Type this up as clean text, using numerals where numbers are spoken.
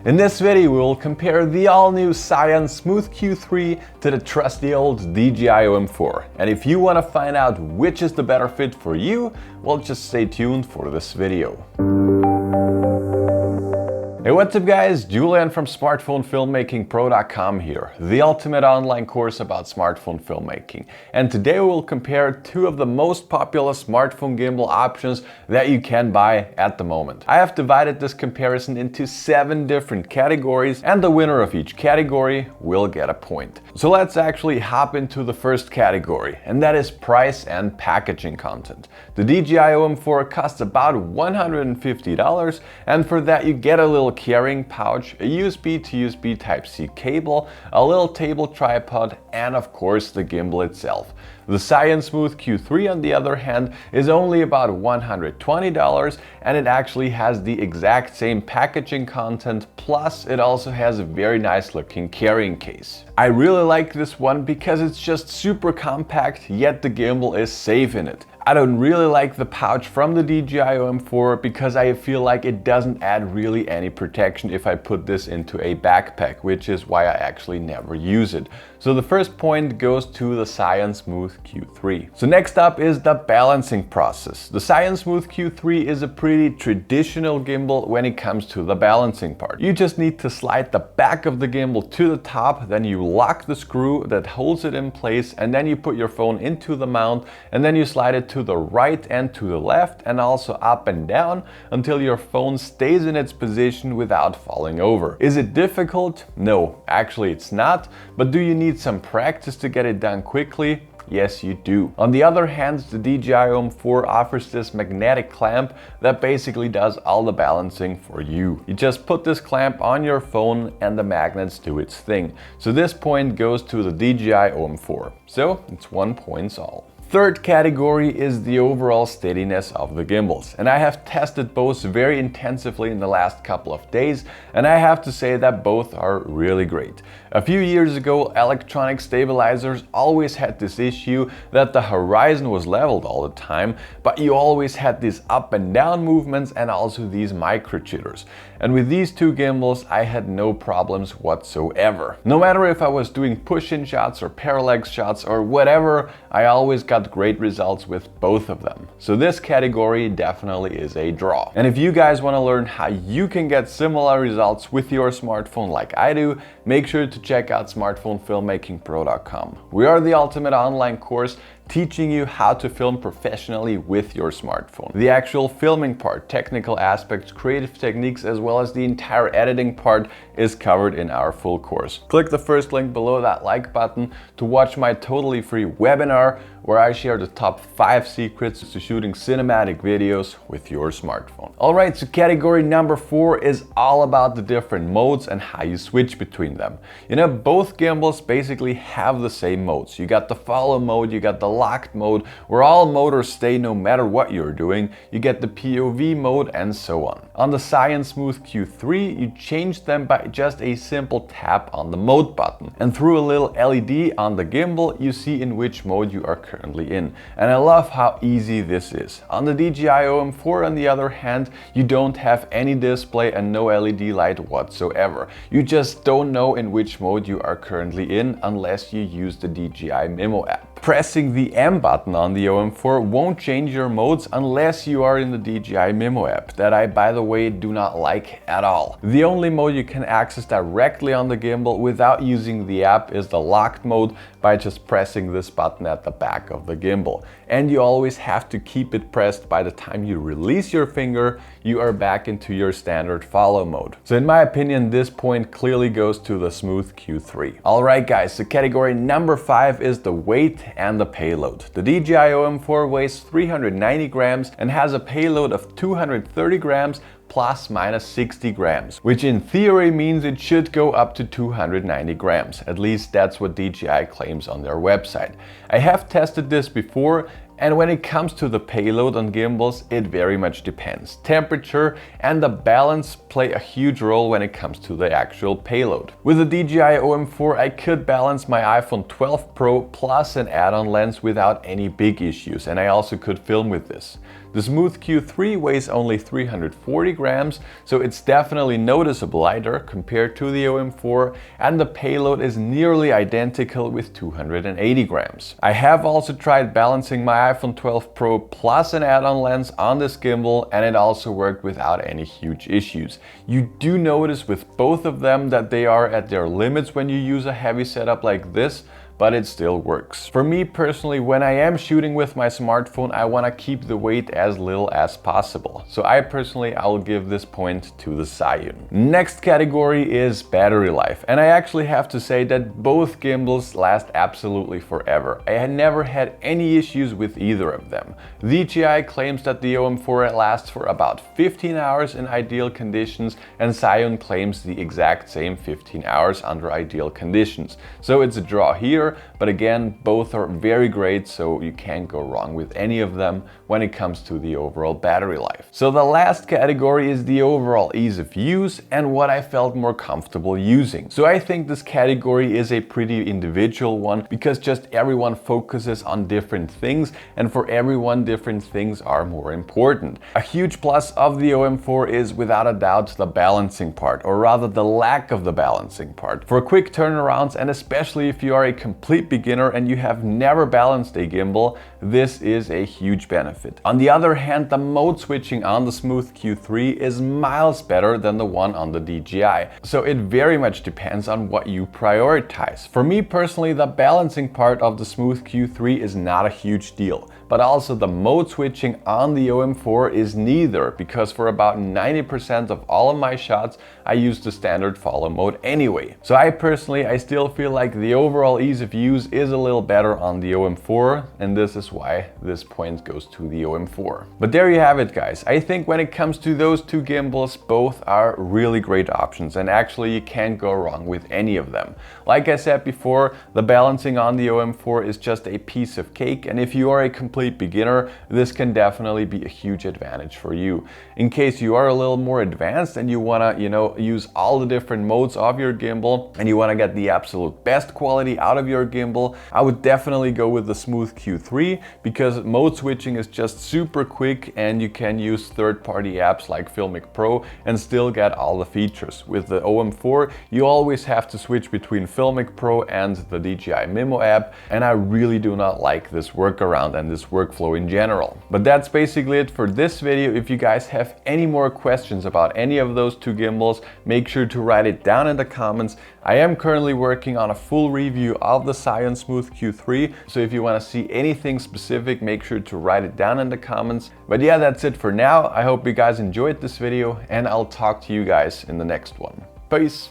In this video we will compare the all-new Zhiyun Smooth Q3 to the trusty old DJI OM4. And if you want to find out which is the better fit for you, well, just stay tuned for this video. Hey, what's up guys, Julian from smartphonefilmmakingpro.com here, the ultimate online course about smartphone filmmaking. And today we will compare two of the most popular smartphone gimbal options that you can buy at the moment. I have divided this comparison into 7 different categories, and the winner of each category will get a point. So let's actually hop into the first category, and that is price and packaging content. The DJI OM4 costs about $150, and for that you get a little carrying pouch, a USB to USB Type-C cable, a little table tripod, and of course the gimbal itself. The Zhiyun Smooth Q3 on the other hand is only about $120, and it actually has the exact same packaging content, plus it also has a very nice looking carrying case. I really like this one because it's just super compact, yet the gimbal is safe in it. I don't really like the pouch from the DJI OM4 because I feel like it doesn't add really any protection if I put this into a backpack, which is why I actually never use it. So the first point goes to the Zhiyun Smooth Q3. So next up is the balancing process. The Zhiyun Smooth Q3 is a pretty traditional gimbal when it comes to the balancing part. You just need to slide the back of the gimbal to the top, then you lock the screw that holds it in place, and then you put your phone into the mount, and then you slide it to the right and to the left and also up and down until your phone stays in its position without falling over. Is it difficult? No, actually it's not. But do you need some practice to get it done quickly? Yes, you do. On the other hand, the DJI OM4 offers this magnetic clamp that basically does all the balancing for you. You just put this clamp on your phone and the magnets do its thing. So this point goes to the DJI OM4. So it's 1 point all. Third category is the overall steadiness of the gimbals, and I have tested both very intensively in the last couple of days, and I have to say that both are really great. A few years ago, electronic stabilizers always had this issue that the horizon was leveled all the time, but you always had these up and down movements and also these micro jitters. And with these two gimbals I had no problems whatsoever. No matter if I was doing push-in shots or parallax shots or whatever, I always got great results with both of them. So this category definitely is a draw. And if you guys want to learn how you can get similar results with your smartphone like I do, make sure to check out smartphonefilmmakingpro.com. We are the ultimate online course teaching you how to film professionally with your smartphone. The actual filming part, technical aspects, creative techniques, as well as the entire editing part is covered in our full course. Click the first link below that like button to watch my totally free webinar where I share the top 5 secrets to shooting cinematic videos with your smartphone. Alright, so category number 4 is all about the different modes and how you switch between them. You know, both gimbals basically have the same modes. You got the follow mode, you got the locked mode, where all motors stay no matter what you're doing. You get the POV mode and so on. On the Zhiyun Smooth Q3, you change them by just a simple tap on the mode button. And through a little LED on the gimbal, you see in which mode you are currently in. And I love how easy this is. On the DJI OM4 on the other hand, you don't have any display and no LED light whatsoever. You just don't know in which mode you are currently in unless you use the DJI Mimo app. Pressing the M button on the OM4 won't change your modes unless you are in the DJI Mimo app, that I, by the way, do not like at all. The only mode you can access directly on the gimbal without using the app is the locked mode by just pressing this button at the back of the gimbal. And you always have to keep it pressed. By the time you release your finger, you are back into your standard follow mode. So in my opinion, this point clearly goes to the Smooth Q3. Alright guys, so category number 5 is the weight and the payload. The DJI OM4 weighs 390 grams and has a payload of 230 grams plus minus 60 grams, which in theory means it should go up to 290 grams. At least that's what DJI claims on their website. I have tested this before, and when it comes to the payload on gimbals, it very much depends. Temperature and the balance play a huge role when it comes to the actual payload. With the DJI OM4, I could balance my iPhone 12 Pro plus an add-on lens without any big issues, and I also could film with this. The Smooth Q3 weighs only 340 grams, so it's definitely noticeably lighter compared to the OM4, and the payload is nearly identical with 280 grams. I have also tried balancing my iPhone 12 Pro plus an add-on lens on this gimbal, and it also worked without any huge issues. You do notice with both of them that they are at their limits when you use a heavy setup like this, but it still works. For me personally, when I am shooting with my smartphone, I want to keep the weight as little as possible. So I will give this point to the Zhiyun. Next category is battery life. And I actually have to say that both gimbals last absolutely forever. I had never had any issues with either of them. DJI claims that the OM4 lasts for about 15 hours in ideal conditions, and Zhiyun claims the exact same 15 hours under ideal conditions. So it's a draw here. But again, both are very great, so you can't go wrong with any of them when it comes to the overall battery life. So the last category is the overall ease of use and what I felt more comfortable using. So I think this category is a pretty individual one, because just everyone focuses on different things, and for everyone different things are more important. A huge plus of the OM4 is without a doubt the balancing part, or rather the lack of the balancing part. For quick turnarounds, and especially if you are a complete beginner and you have never balanced a gimbal, this is a huge benefit. On the other hand, the mode switching on the Smooth Q3 is miles better than the one on the DJI. So it very much depends on what you prioritize. For me personally, the balancing part of the Smooth Q3 is not a huge deal. But also the mode switching on the OM4 is neither, because for about 90% of all of my shots I use the standard follow mode anyway. So I still feel like the overall ease of use is a little better on the OM4, and this is why this point goes to the OM4. But there you have it, guys. I think when it comes to those two gimbals, both are really great options, and actually you can't go wrong with any of them. Like I said before, the balancing on the OM4 is just a piece of cake, and if you are a complete beginner, this can definitely be a huge advantage for you. In case you are a little more advanced and you want to, use all the different modes of your gimbal and you want to get the absolute best quality out of your gimbal, I would definitely go with the Smooth Q3, because mode switching is just super quick and you can use third-party apps like Filmic Pro and still get all the features. With the OM4, you always have to switch between Filmic Pro and the DJI Mimo app, and I really do not like this workaround and this workflow in general. But that's basically it for this video. If you guys have any more questions about any of those two gimbals, make sure to write it down in the comments. I am currently working on a full review of the Zhiyun Smooth Q3, so if you want to see anything specific, make sure to write it down in the comments. But yeah, that's it for now. I hope you guys enjoyed this video, and I'll talk to you guys in the next one. Peace!